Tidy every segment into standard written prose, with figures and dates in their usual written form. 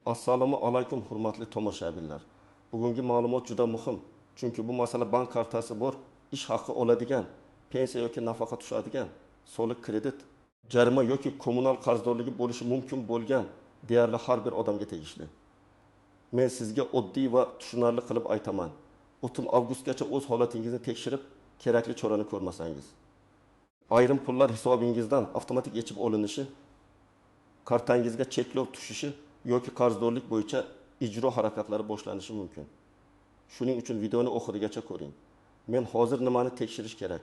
Assalomu alaykum hurmatli tomoshabinlar. Bugungi ma'lumot juda muhim. Chunki bu masala bank kartasi bor, ish haqi oladigan, pensiya yoki nafaqa tushadigan, soliq kredit, jarima yoki kommunal qarzdorligi bo'lishi mumkin bo'lgan deyarli har bir odamga tegishli. Men sizga oddiy va tushunarli qilib aytaman. 30 avgustgacha o'z holatingizni tekshirib, kerakli chorani ko'rmasangiz. Ayrim pullar hisobingizdan avtomatik yechib olinishi, kartangizga cheklov tushishi yoki qarzdorlik bo'yicha ijro harakatlari boshlanishi mumkin. Shuning uchun videoni oxirigacha ko'ring. Men hozir nimani tekshirish kerak?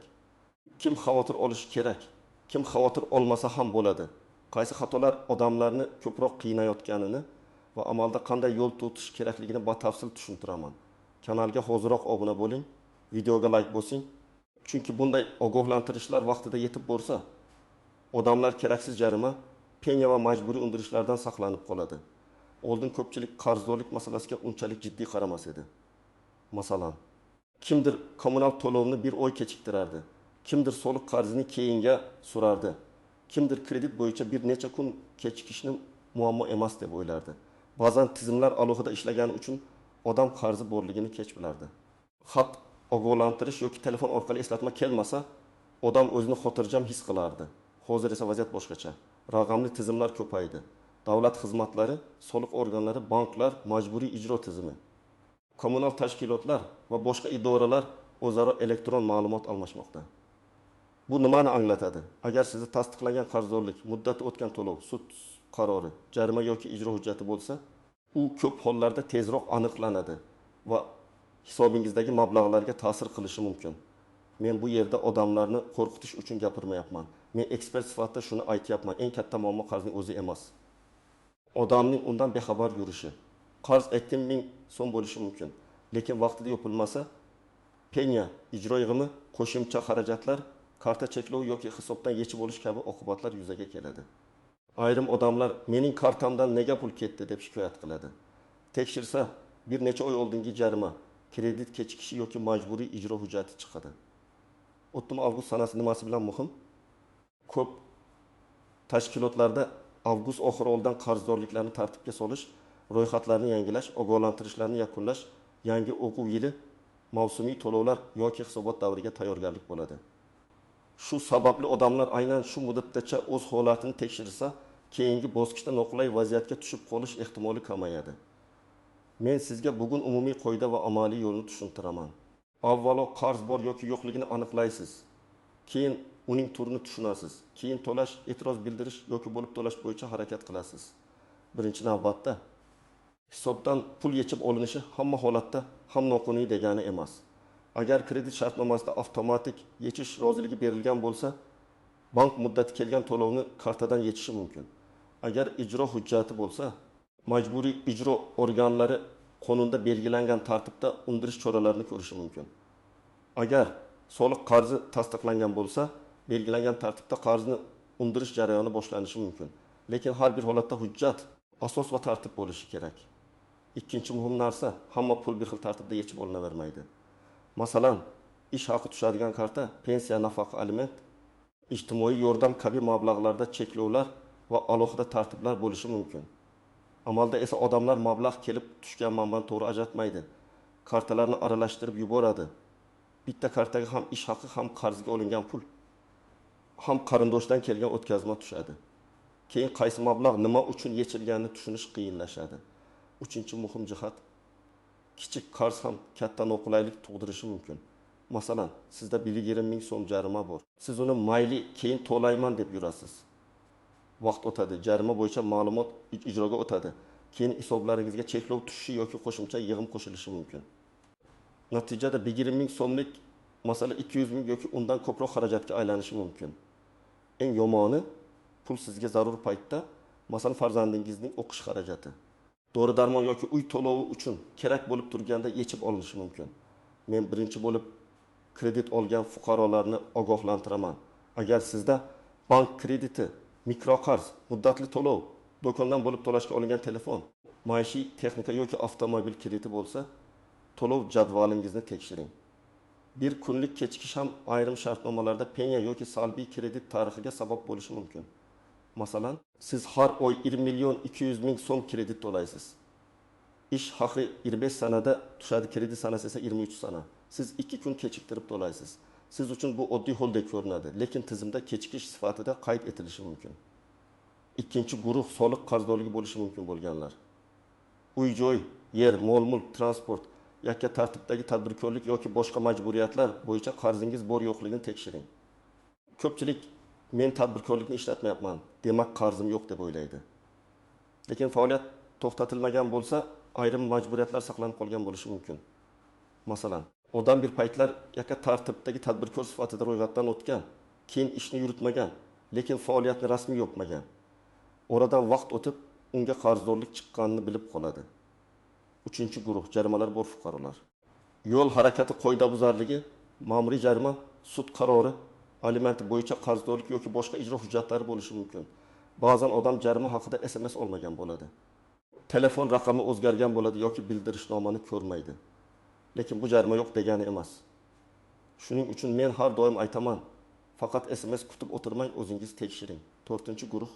Kim xavotir olishi kerak? Kim xavotir olmasa ham bo'ladi? Qaysi xatolar odamlarni ko'proq qiynayotganini va amalda qanday yo'l tutish kerakligini batafsil tushuntiraman. Kanalga hoziroq obuna bo'ling, videoga like bosing. Chunki bunday ogohlantirishlar vaqtida yetib bo'lsa, odamlar keraksiz jarima, penya va majburiy undirishlardan saqlanib qoladi. Oldin ko'pchilik qarzdorlik masalasiga unchalik jiddiy qaramas edi. Masalan, kimdir kommunal to'lovni bir oy kechiktirardi, kimdir soliq qarzini keyinga surardi, kimdir kredit bo'yicha bir necha kun kechikishni muammo emas deb o'ylardi. Ba'zan tizimlar alohida ishlagani uchun odam qarzi borligini kech bilardi. Xat ogohlantirish yoki telefon orqali eslatma kelmasa, odam o'zini xotirjam his qilardi. Hozir esa vaziyat boshqacha. Raqamli tizimlar ko'paydi. Davlat xizmatlari, soliq organlari, banklar, majburiy ijro tizimi, kommunal tashkilotlar va boshqa idoralar o'zaro elektron ma'lumot almashmoqda. Bu nimani anglatadi? Agar sizni tasdiqlangan qarzdorlik, muddati o'tgan to'lov, sud qarori, jarima yoki ijro hujjati bo'lsa, u ko'p hollarda tezroq aniqlanadi va hisobingizdagi mablag'larga ta'sir qilishi mumkin. Men bu yerda odamlarni qo'rqitish uchun gapirmayapman. Men ekspert sifatida shuni aytyapman. Eng katta muammo qarzning o'zi emas. Odamning undan bexabar yurishi. Qarz 1000 so'm bo'lishi mumkin, lekin vaqtida yopilmasa, penya, ijro yig'imi, qo'shimcha xarajatlar, karta cheklovi yoki hisobdan yechib olish kabi oqibatlar yuzaga keladi. Ayrim odamlar mening kartamdan nega pul ketdi deb shikoyat qiladi. Tekshirsa, bir necha oy oldingi jarima, kredit kechikishi yoki majburiy ijro hujjati chiqadi. 30 avgust sanasi nimasi bilan muhim? Ko'p tashkilotlarda avgust oxiri oldidan qarzdorliklarni tartibga solish, ro'yxatlarni yangilash, ogohlantirishlarni yakunlash, yangi o'quv yili mavsumiy to'lovlar yoki hisobot davriga tayyorgarlik bo'ladi. Shu sababli odamlar aynan shu muddatgacha o'z holatini tekshirsa, keyingi bosqichda noqulay vaziyatga tushib qolish ehtimoli kamayadi. Men sizga bugun umumiy qoida va amaliy yo'lni tushuntiraman. Avvalo qarz bor yoki yo'qligini aniqlaysiz. Keyin uning turini tushunasiz. Keyin to'lash, e'tiroz bildirish yoki bo'lib to'lash bo'yicha harakat qilasiz. Birinchi navbatda hisobdan pul yechib olinishi hamma holatda ham noqonuniy degani emas. Agar kredit shartnomasida avtomatik yechish roziligi berilgan bo'lsa, bank muddati kelgan to'lovni kartadan yechishi mumkin. Agar ijro hujjati bo'lsa, majburiy ijro organlari qonunda belgilangan tartibda undirish choralarini ko'rishi mumkin. Agar soliq qarzi tasdiqlangan bo'lsa, belgilangan tartibda qarzni undirish jarayoni boshlanishi mumkin. Lekin har bir holatda hujjat, asos va tartib bo'lishi kerak. Ikkinchi muhim narsa, hamma pul bir xil tartibda yechib olinavermaydi. Masalan, ish haqi tushadigan karta, pensiya, nafaqa, aliment, ijtimoiy yordam kabi mablag'larda cheklovlar va alohida tartiblar bo'lishi mumkin. Amalda esa odamlar mablag' kelib tushgan manbani to'g'ri ajratmaydi. Kartalarni aralashtirib yuboradi. Bitta kartaga ham ish haqi, ham qarzga olingan pul, ham qarindoshdan kelgan o'tkazma tushadi. Keyin qaysi mablag' nima uchun yechilganini tushunish qiyinlashadi. Uchinchi muhim jihat, kichik qarz ham katta noqulaylik tug'dirishi mumkin. Masalan, sizda 120 so'm jarima bor. Siz uni mayli keyin to'layman deb yurasiz. Vaqt o'tadi, jarima bo'yicha ma'lumot ijroga o'tadi. Keyin hisoblaringizga cheklov tushishi yoki qo'shimcha yig'im qo'shilishi mumkin. Natijada 120 so'mlik masala 200 ming yoki undan ko'proq xarajatga aylanishi mumkin. Eng yomoni, pul sizga zarur paytda, masalan farzandingizning o'qish xarajati, dori-darmon yoki uy to'lovi uchun kerak bo'lib turganda yechib olinishi mumkin. Men birinchi bo'lib kredit olgan fuqarolarni ogohlantiraman. Agar sizda bank krediti, mikroqarz, muddatli to'lov, do'kondan bo'lib to'lashga olingan telefon, maishiy texnika yoki avtomobil krediti bo'lsa, to'lov jadvalingizni tekshiring. Bir kunlik kechikish ham ayrim shartnomalarda penya yoki salbiy kredit tarixiga sabab bo'lishi mumkin. Masalan, siz har oy 20 milyon 200 ming so'm kredit to'laysiz. İş haqi 25 sanada tushadi, kredit sanasi esa 23 sana. Siz 2 kun kechiktirib to'laysiz. Siz uchun bu oddiy holdek ko'rinadi, lekin tizimda kechikish sifatida qayd etilishi mumkin. Ikkinchi guruh soliq qarzdorligi bo'lishi mumkin bo'lganlar. Uy-joy, yer, mol-mulk, transport, yakka tartibdagi tadbirkorlik yoki boshqa majburiyatlar bo'yicha qarzingiz bor yo'qligini tekshiring. Ko'pchilik men tadbirkorlikni ishlatmayapman, demak qarzim yo'q deb o'ylaydi. Lekin faoliyat to'xtatilmagan bo'lsa, ayrim majburiyatlar saqlanib qolgan bo'lishi mumkin. Masalan, odam bir paytlar yakka tartibdagi tadbirkor sifatida ro'yxatdan o'tgan, keyin ishni yuritmagan, lekin faoliyatni rasmiy yopmagan. Oradan vaqt o'tib, unga qarzdorlik chiqqanini bilib qoladi. Uchinchi guruh jarimalar bor fuqarolar. Yo'l harakati qoidabuzarligi, ma'muriy jarima, sud qarori, aliment bo'yicha qarzdorlik yoki boshqa ijro hujjatlari bo'lishi mumkin. Ba'zan odam jarima haqida SMS olmagan bo'ladi. Telefon raqami o'zgargan bo'ladi yoki bildirishnomani ko'rmaydi. Lekin bu jarima yo'q degani emas. Shuning uchun men har doim aytaman, faqat SMS kutib o'tirmang, o'zingiz tekshiring. 4-guruh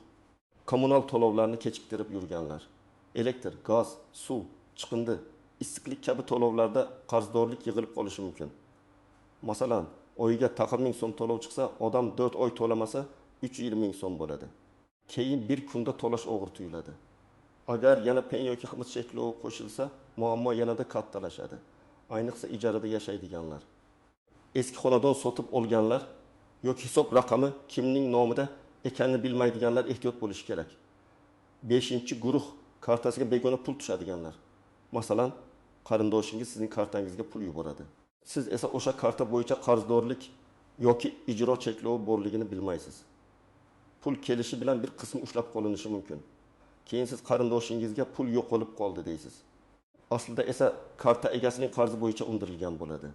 kommunal to'lovlarni kechiktirib yurganlar. Elektr, gaz, suv, chiqindi, issiqlik kabi to'lovlarda qarzdorlik yig'ilib qolishi mumkin. Masalan, oyiga 1 ming so'm to'lov chiqsa, odam 4 oy to'lamasa 320 ming so'm bo'ladi. Keyin bir kunda to'lash og'ir tuyuladi. Agar yana pen yoki xizmat cheklovi qo'shilsa, muammo yanada kattalashadi. Ayniqsa ijarada yashaydiganlar. Eski xonadon sotib olganlar yoki hisob raqami kimning nomida ekanini bilmaydiganlar ehtiyot bo'lishi kerak. 5-guruh kartasiga begona pul tushadiganlar. Masalan, qarindoshingiz sizning kartangizga pul yuboradi. Siz esa o'sha karta bo'yicha qarzdorlik yoki ijro cheklovi borligini bilmaysiz. Pul kelishi bilan bir qismi ushlab qolinishi mumkin. Keyin siz qarindoshingizga pul yo'qolib qoldi deysiz. Aslida esa karta egasining qarzi bo'yicha undirilgan bo'ladi.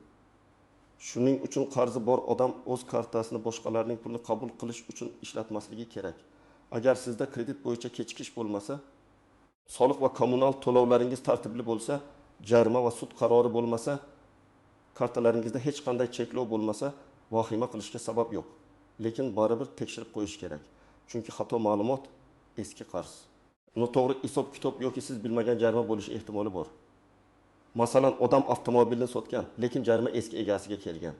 Shuning uchun qarzi bor odam o'z kartasini boshqalarning pulini qabul qilish uchun ishlatmasligi kerak. Agar sizda kredit bo'yicha kechikish bo'lmasa, soliq va kommunal to'lovlaringiz tartibli bo'lsa, jarima va sud qarori bo'lmasa, kartalaringizda hech qanday cheklov bo'lmasa, vahima qilishga sabab yo'q. Lekin baribir tekshirib qo'yish kerak. Chunki xato ma'lumot eski qarz. Noto'g'ri hisob-kitob yoki siz bilmagan jarima bo'lishi ehtimoli bor. Masalan, odam avtomobilni sotgan, lekin jarima eski egasiga kelgan.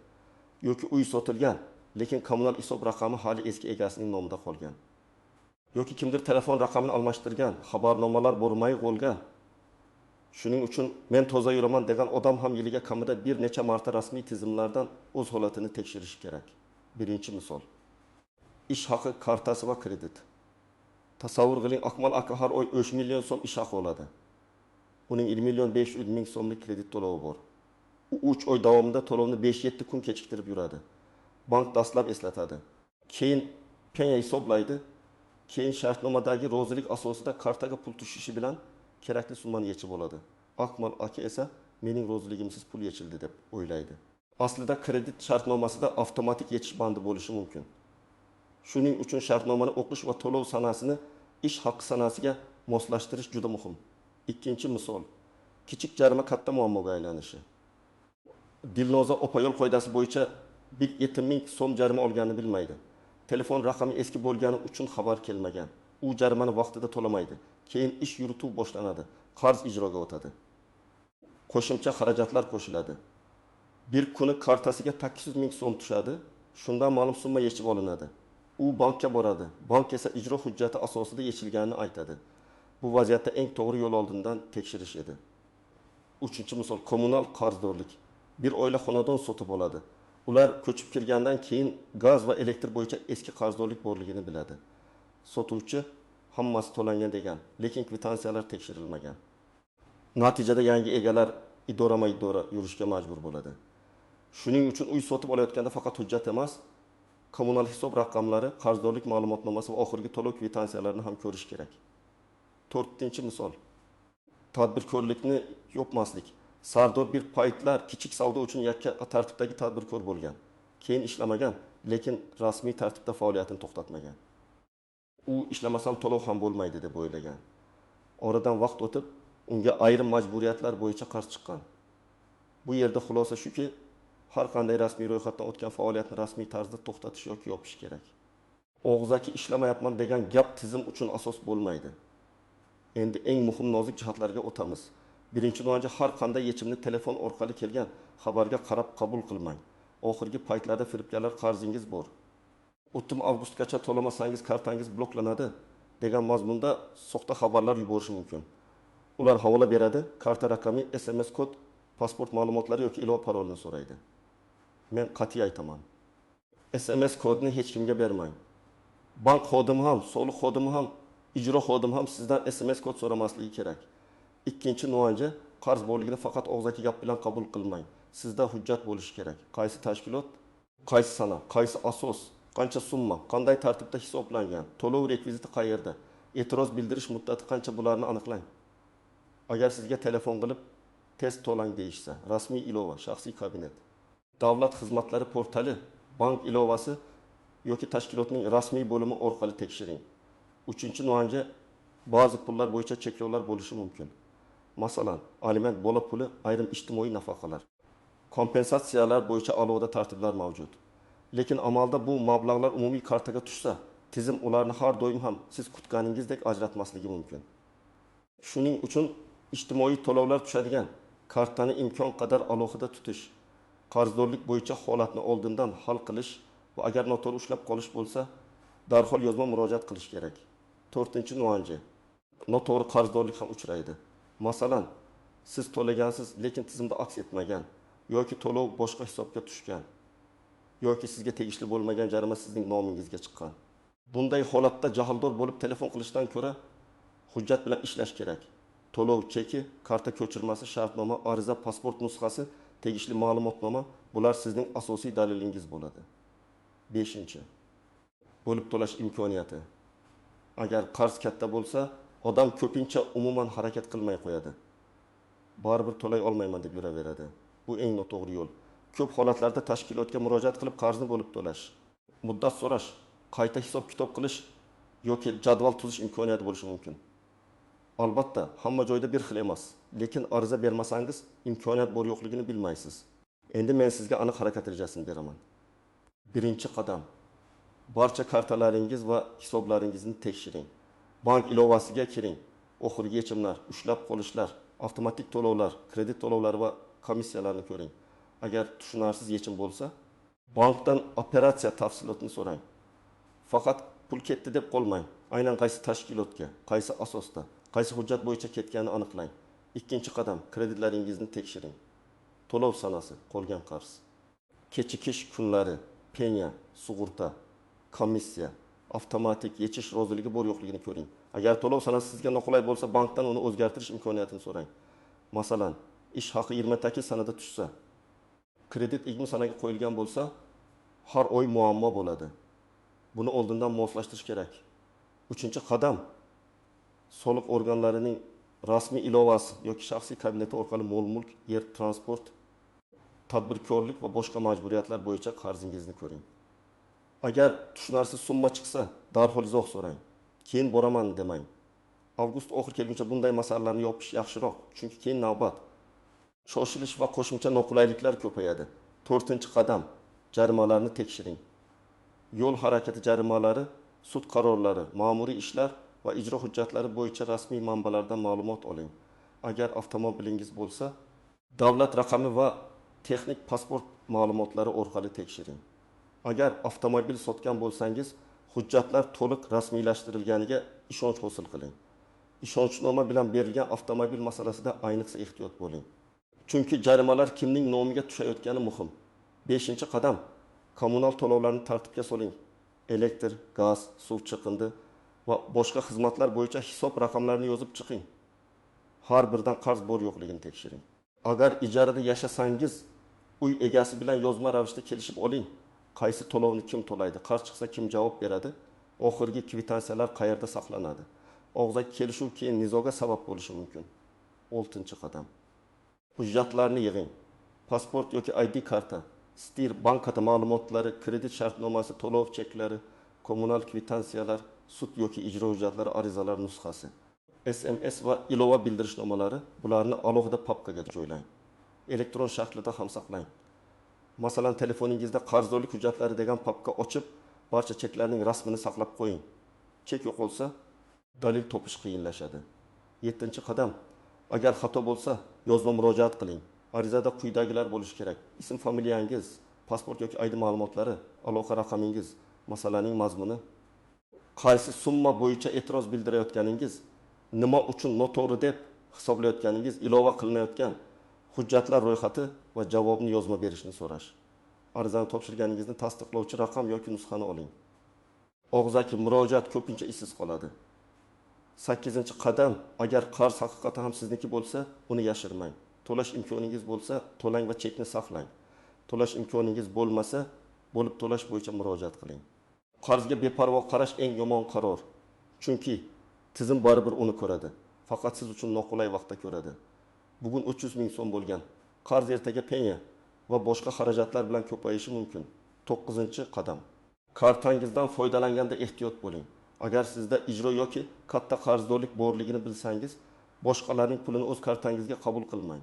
Yoki uy sotilgan, lekin kommunal hisob raqami hali eski egasining nomida qolgan. Yoki kimdir telefon raqamini almashtirgan, xabarnomalar bo'lmay qolgan. Shuning uchun men toza yuraman degan odam ham yiliga kamida bir necha marta rasmiy tizimlardan o'z holatini tekshirishi kerak. Birinchi misol. Ish haqi kartasi va kredit. Tasavvur qiling, Akmal aka har oy 3 million so'm ish haqi oladi. Uning 1 million 500 ming so'mlik kredit to'lovi bor. U 3 oy davomida to'lovni 5-7 kun kechiktirib yuradi. Bank dastlab eslatadi. Keyin penya hisoblaydi. Keyin shartnomadagi rozilik asosida kartaga pul tushishi bilan kerakli summani yechib oladi. Akmal aka esa mening roziligimsiz pul yechildi deb o'ylaydi. Aslida kredit shartnomasida avtomatik yechish bandi bo'lishi mumkin. Shuning uchun shartnomani o'qish va to'lov sanasini ish haqqi sanasiga moslashtirish juda muhim. Ikkinchi misol, kichik jarima katta muammoga aylanishi. Dilnoza opa yo'l qoidasi bo'yicha 7 ming so'm jarima olganini bilmaydi. Telefon raqami eski bo'lgani uchun xabar kelmagan. U jarimani vaqtida to'lamaydi. Keyin ish yurituv boshlanadi. Qarz ijroga o'tadi. Qo'shimcha xarajatlar qo'shiladi. Bir kuni kartasiga 800 ming so'm tushadi. Shundan ma'lum summa yechib olinadi. U bankka boradi. Bank esa ijro hujjati asosida yechilganini aytadi. Bu vaziyatda eng to'g'ri yo'l oldindan tekshirish edi. Uchinchi misol, kommunal qarzdorlik. Bir oila xonadon sotib oladi. Ular ko'chib kelgandan keyin gaz va elektr bo'yicha eski qarzdorlik borligini biladi. Sotuvchi hammasi to'langan degan, lekin kvitansiyalar tekshirilmagan. Natijada yangi egalar idora yurishga majbur bo'ladi. Shuning uchun uy sotib olayotganda faqat hujjat emas, kommunal hisob raqamlari, qarzdorlik ma'lumotnomasi va oxirgi to'lov kvitansiyalarni ham ko'rish kerak. 4-misol. Tadbirkorlikni yopmaslik. Sardor bir paytlar kichik savdo uchun yakka tartibdagi tadbirkor bo'lgan. Keyin ishlamagan, lekin rasmiy tartibda faoliyatini to'xtatmagan. U ishlamasam to'lov ham bo'lmaydi deb o'ylagan. Oradan vaqt o'tib, unga ayrim majburiyatlar bo'yicha qarz chiqqan. Bu yerda xulosa shuki, har qanday rasmiy ro'yxatdan o'tgan faoliyatni rasmiy tarzda to'xtatish yoki yopish kerak. og'zaki ishlamayapman degan gap tizim uchun asos bo'lmaydi. Endi eng muhim nozik jihatlarga o'tamiz. Birinchi navbatda har qanday yechimni telefon orqali kelgan xabarga qarab qabul qilmang. Oxirgi paytlarda firibgarlar qarzingiz bor. O'ttim avgustgacha to'lamasangiz kartangiz bloklanadi degan mazmunda soxta xabarlar yuborishi mumkin. Ular havola beradi, karta raqami, SMS kod, pasport ma'lumotlari yoki ilova parolni so'raydi. Men qat'iy aytaman. SMS kodni hech kimga bermang. Bank xodimi ham, soliq xodimi ham, ijro xodimi ham sizdan SMS kod so'ramasligi kerak. Ikkinchi navbatda qarz borligini faqat og'zaki gap bilan qabul qilmang. Sizda hujjat bo'lishi kerak. Qaysi tashkilot, qaysi sana, qaysi asos, qancha summa, qanday tartibda hisoblangan, to'lov rekviziti qayerda, e'tiroz bildirish muddati qancha bularni aniqlang. Agar sizga telefon qilib test to'lang deyishsa, rasmiy ilova, shaxsiy kabinet, davlat xizmatlari portali, bank ilovasi yoki tashkilotning rasmiy bo'limi orqali tekshiring. Uchinchi navbatda ba'zi pullar bo'yicha cheklovlar bo'lishi mumkin. Masalan, aliment, bola puli, ayrim ijtimoiy nafaqalar. Kompensatsiyalar bo'yicha alohida tartiblar mavjud. Lekin amalda bu mablag'lar umumiy kartaga tushsa, tizim ularni har doim ham siz kutganingizdek ajratmasligi mumkin. Shuning uchun ijtimoiy to'lovlar tushadigan kartani imkon qadar alohida tutish, qarzdorlik bo'yicha holatni oldindan hal qilish va agar noto'g'ri ushlab qolish bo'lsa, darhol yozma murojaat qilish kerak. 4-navbatda noto'g'ri qarzdorlik ham uchraydi. Masalan, siz to'lagansiz, lekin tizimda aks etmagan yoki to'lov boshqa hisobga tushgan yoki sizga tegishli bo'lmagan jarima sizning nomingizga chiqqan. Bunday holatda jahldor bo'lib telefon qilishdan ko'ra hujjat bilan ishlash kerak. To'lov cheki, karta ko'chirmasi, shartnoma, ariza, pasport nusxasi, tegishli ma'lumotnoma bular sizning asosiy dalilingiz bo'ladi. 5. Bo'lib to'lash imkoniyati. Agar qarz katta bo'lsa, odam ko'pincha umuman harakat qilmay qo'yadi. Baribir to'lay olmayman deb yuraveradi. Bu eng noto'g'ri yo'l. Ko'p holatlarda tashkilotga murojaat qilib qarzni bo'lib to'lash, muddat so'rash, qayta hisob-kitob qilish yoki jadval tuzish imkoniyati bo'lishi mumkin. Albatta, hamma joyda bir xil emas, lekin ariza bermasangiz imkoniyat bor yo'qligini bilmaysiz. Endi men sizga aniq harakat rejasini beraman. Birinchi qadam: barcha kartalaringiz va hisoblaringizni tekshiring. Bank ilovasiga kiring. Oxirgi yechimlar, ushlab qolishlar, avtomatik to'lovlar, kredit to'lovlari va komissiyalarni ko'ring. Agar tushunarsiz yechim bo'lsa, bankdan operatsiya tafsilotini so'rang. Faqat pul ketdi deb qolmang. Aynan qaysi tashkilotga, qaysi asosda, qaysi hujjat bo'yicha ketganini aniqlang. Ikkinchi qadam: kreditlaringizni tekshiring. To'lov sanasi, qolgan qarz, kechikish kunlari, penya, sug'urta, komissiya, avtomatik yechish roziligi bor yo'qligini ko'ring. Agar to'lov sanasi sizga noqulay bo'lsa, bankdan uni o'zgartirish imkoniyatini so'rang. Masalan, ish haqi 28 sanada tushsa, kredit 20 sanaga qo'yilgan bo'lsa, har oy muammo bo'ladi. Buni oldindan moslashtirish kerak. 3-qadam: soliq organlarining rasmiy ilovasi yoki shaxsiy kabineti orqali mol-mulk, yer, transport, tadbirkorlik va boshqa majburiyatlar bo'yicha qarzingizni ko'ring. Agar tushunarsiz summa chiqsa, darhol izoh so'rang. Keyin boraman demang. Avgust oxir kelguncha bunday masalalarni yopish yaxshiroq, chunki keyin navbat. Shoshilish va qo'shimcha noqulayliklar ko'payadi. 4-qadam: jarimalarni tekshiring. Yo'l harakati jarimalari, sud qarorlari, ma'muriy ishlar va ijro hujjatlari bo'yicha rasmiy manbalardan ma'lumot oling. Agar avtomobilingiz bo'lsa, davlat raqami va texnik pasport ma'lumotlari orqali tekshiring. Agar avtomobil sotgan bo'lsangiz, hujjatlar to'liq rasmiylashtirilganiga ishonch hosil qiling. Ishonchnoma bilan berilgan avtomobil masalasida ayniqsa ehtiyot bo'ling. Chunki jarimalar kimning nomiga tushayotgani muhim. 5-qadam: kommunal to'lovlarni tartibga soling. Elektr, gaz, suv chiqindi va boshqa xizmatlar bo'yicha hisob raqamlarini yozib chiqing. Har biridan qarz bor yo'qligini tekshiring. Agar ijarada yashasangiz, uy egasi bilan yozma ravishda kelishib oling. Qaysi to'lovni kim to'laydi, qarz chiqsa kim javob beradi, oxirgi kvitansiyalar qayerda saqlanadi. Og'zaki kelishuv keyin nizoga sabab bo'lishi mumkin. 6-qadam: hujjatlarni yig'ing. Pasport yoki ID karta, stir, bank karta ma'lumotlari, kredit shartnomasi, to'lov cheklari, kommunal kvitansiyalar, sud yoki ijro hujjatlari, arizalar nusxasi, SMS va ilova bildirishnomalari, bularni alohida papkaga joylang. Elektron shaklida ham saqlang. Masalan, telefoningizda qarzdorlik hujjatlari degan papka ochib, barcha cheklarning rasmini saqlab qo'ying. Chek yo'qolsa, dalil topish qiyinlashadi. 7-qadam, agar xato bo'lsa, yozma murojaat qiling. Arizada quyidagilar bo'lishi kerak: ism, familiyangiz, pasport yoki ID ma'lumotlari, aloqa raqamingiz, masalaning mazmuni, qaysi summa bo'yicha e'tiroz bildirayotganingiz, nima uchun noto'g'ri deb hisoblayotganingiz, ilova qilinayotgan hujjatlar ro'yxati va javobni yozma berishni so'rash. Arizani topshirganingizni tasdiqlovchi raqam yoki nusxani oling. Og'zaki murojaat ko'pincha ishsiz qoladi. 8-qadam, agar qarz haqiqatan ham sizniki bo'lsa, uni yashirmang. To'lash imkoningiz bo'lsa, to'lang va chekni saqlang. To'lash imkoningiz bo'lmasa, bo'lib to'lash bo'yicha murojaat qiling. Qarzga beparvo qarash eng yomon qaror. Chunki tizim baribir uni ko'radi. Faqat siz uchun noqulay vaqtda ko'radi. Bugun 300 ming so'm bo'lgan qarz ertaga penya va boshqa xarajatlar bilan ko'payishi mumkin. 9-qadam. Kartangizdan foydalanganda ehtiyot bo'ling. Agar sizda ijro yoki katta qarzdorlik borligini bilsangiz, boshqalarning pulini o'z kartangizga qabul qilmang.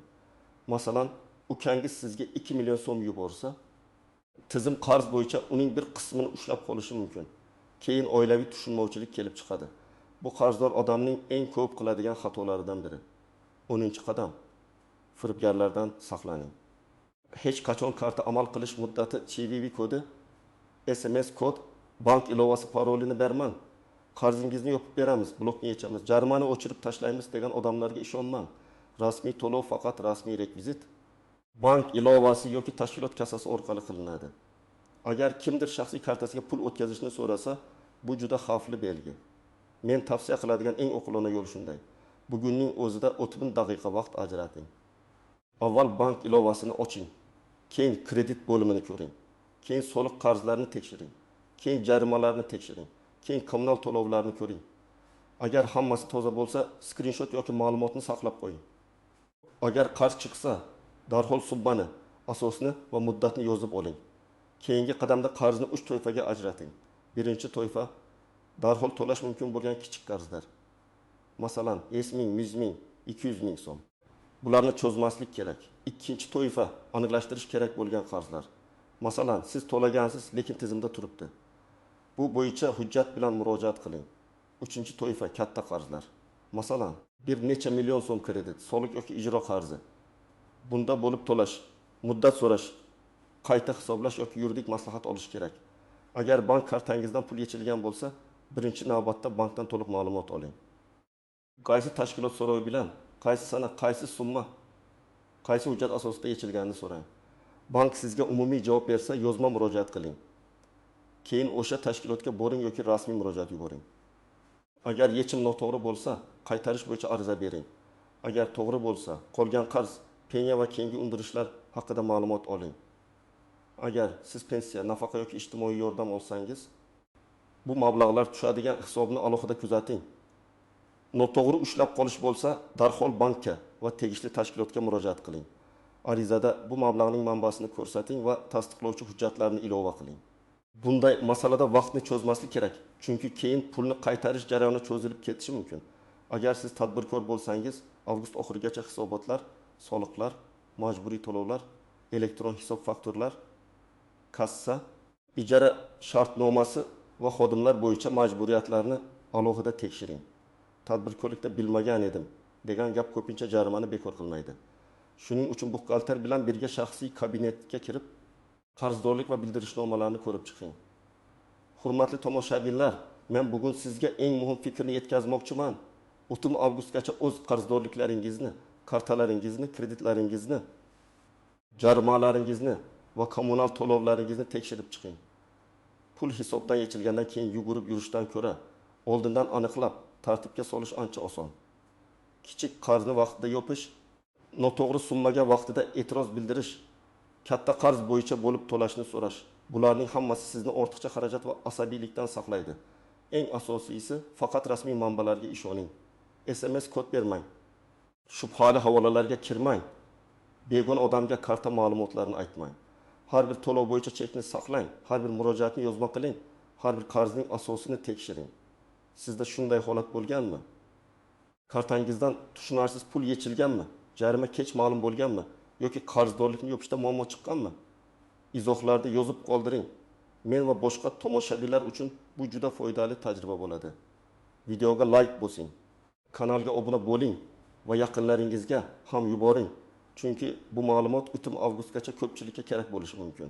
Masalan, ukangiz sizga 2 million so'm yuborsa, tizim qarz bo'yicha uning bir qismini ushlab qolishi mumkin. Keyin oilaviy tushunmovchilik kelib chiqadi. Bu qarzdor odamning eng ko'p qiladigan xatolaridan biri. 10-qadam. Firibgarlardan saqlaning. Hech qachon karta amal qilish muddati, CVV kodi, SMS kod, bank ilovasi parolini bermang. Qarzingizni yopib beramiz, blokni yechamiz, jarimani o'chirib tashlaymiz degan odamlarga ishonmang. Rasmiy to'lov faqat rasmiy rekvizit, bank ilovasi yoki tashkilot kassasi orqali qilinadi. Agar kimdir shaxsiy kartasiga pul o'tkazishni so'rasa, bu juda xavfli belgi. Men tavsiya qiladigan eng o'qilona yo'l shunday: bugunning o'zida 30 daqiqa vaqt ajrating. Avval bank ilovasini oching, keyin kredit bo'limini ko'ring, keyin soliq qarzlarini tekshiring, keyin jarimalarni tekshiring, keyin kommunal to'lovlarni ko'ring. Agar hammasi toza bo'lsa, skrinshot yoki ma'lumotni saqlab qo'ying. Agar qarz chiqsa, darhol summani, asosni va muddatni yozib oling. Keyingi qadamda qarzni 3 toifaga ajrating. Birinchi toifa darhol to'lash mumkin bo'lgan kichik qarzlar. Masalan, 100 ming, 100 ming, 200 ming so'm. Bularni cho'zmaslik kerak. Ikkinchi toifa aniqlashtirish kerak bo'lgan qarzlar. Masalan, siz to'lagansiz, lekin tizimda turibdi. Bu bo'yicha hujjat bilan murojaat qiling. Uchinchi toifa katta qarzlar. Masalan, bir necha million so'm kredit, soliq yoki ijro qarzi. Bunda bo'lib to'lash, muddat so'rash, qayta hisoblash yoki yuridik maslahat olish kerak. Agar bank kartangizdan pul yechilgan bo'lsa, birinchi navbatda bankdan to'liq ma'lumot oling. Qaysi tashkilot so'rovi bilan, qaysi sana, qaysi summa, qaysi hujjat asosida yechilganini so'rang. Bank sizga umumiy javob bersa, yozma murojaat qiling. Keyin o'sha tashkilotga boring yoki rasmiy murojaat yuboring. Agar yechim noto'g'ri bo'lsa, qaytarish bo'yicha ariza bering. Agar to'g'ri bo'lsa, qolgan qarz, penya va keyingi undirishlar haqida ma'lumot oling. Agar siz pensiya, nafaqa yoki ijtimoiy yordam olsangiz, bu mablag'lar tushadigan hisobni alohida kuzating. Noto'g'ri ushlab qolish bo'lsa, darhol bankka va tegishli tashkilotga murojaat qiling. Arizada bu mablag'ning manbasini ko'rsating va tasdiqlovchi hujjatlarni ilova qiling. Bunday masalada vaqtni cho'zmaslik kerak, chunki keyin pulni qaytarish jarayoni cho'zilib ketishi mumkin. Agar siz tadbirkor bo'lsangiz, avgust oxirigacha hisobotlar, soliqlar, majburiy to'lovlar, elektron hisob fakturlar, kassa, ijara shartnomasi va xodimlar bo'yicha majburiyatlarni alohida tekshiring. Tadbirkorlikda bilmagan edim degan gap ko'pincha jarimani bekor qilmaydi. Shuning uchun buxgalter bilan birga shaxsiy kabinetga kirib, qarzdorlik va bildirishnomalarni ko'rib chiqing. Hurmatli tomoshabinlar, men bugun sizga eng muhim fikrni yetkazmoqchiman. 30 avgustgacha o'z qarzdorliklaringizni, kartalaringizni, kreditlaringizni, jarimalaringizni va kommunal to'lovlaringizni tekshirib chiqing. Pul hisobdan yechilgandan keyin yugurib yurishdan ko'ra, oldindan aniqlab, tartibga solish ancha oson. Kichik qarzni vaqtida yopish, noto'g'ri summaga vaqtida e'tiroz bildirish, katta qarz bo'yicha bo'lib to'lashni so'rash. Bularning hammasi sizni ortiqcha xarajat va asabiylikdan saqlaydi. Eng asosiysi, faqat rasmiy manbalarga ishoning. SMS kod bermang. Shubhali havolalarga kirmang. Begona odamga karta ma'lumotlarini aytmang. Har bir to'lov bo'yicha chekni saqlang, har bir murojaatni yozma qiling, har bir qarzning asosini tekshiring. Sizda shunday holat bo'lganmi? Kartangizdan tushunarsiz pul yechilganmi? Jarima kech ma'lum bo'lganmi? Yoki qarzdorlikni yopishda muammo chiqqanmi? Izohlarda yozib qoldiring. men va boshqa tomoshabinlar uchun bu juda foydali tajriba bo'ladi. Videoga like bosing, kanalga obuna bo'ling va yaqinlaringizga ham yuboring. Chunki bu ma'lumot o'tim avgustgacha ko'pchilikka kerak bo'lishi mumkin.